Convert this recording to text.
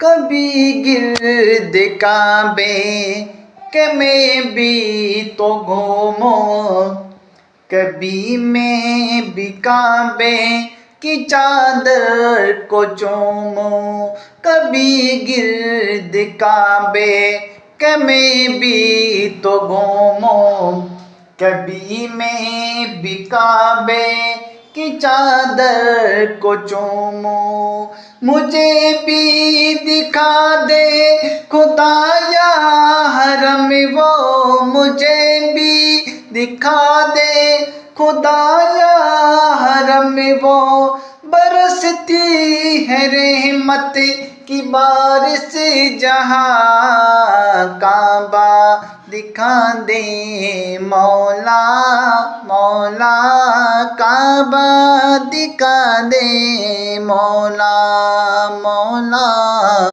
कभी गिर्द काबे के मैं भी तो घूमूं, कभी मैं भी काबे की चादर को चूमूं। कभी गिर्द काबे के मैं भी तो घूमूं, कभी मैं भी काबे की चादर को चूमूं। मुझे भी दिखा दे खुदाया हरम वो, मुझे भी दिखा दे खुदाया हरम वो। बरसती है रहमत की बारिश जहाँ, काबा दिखा दे मौला मौला, काबा दिखा दे मौला मौला।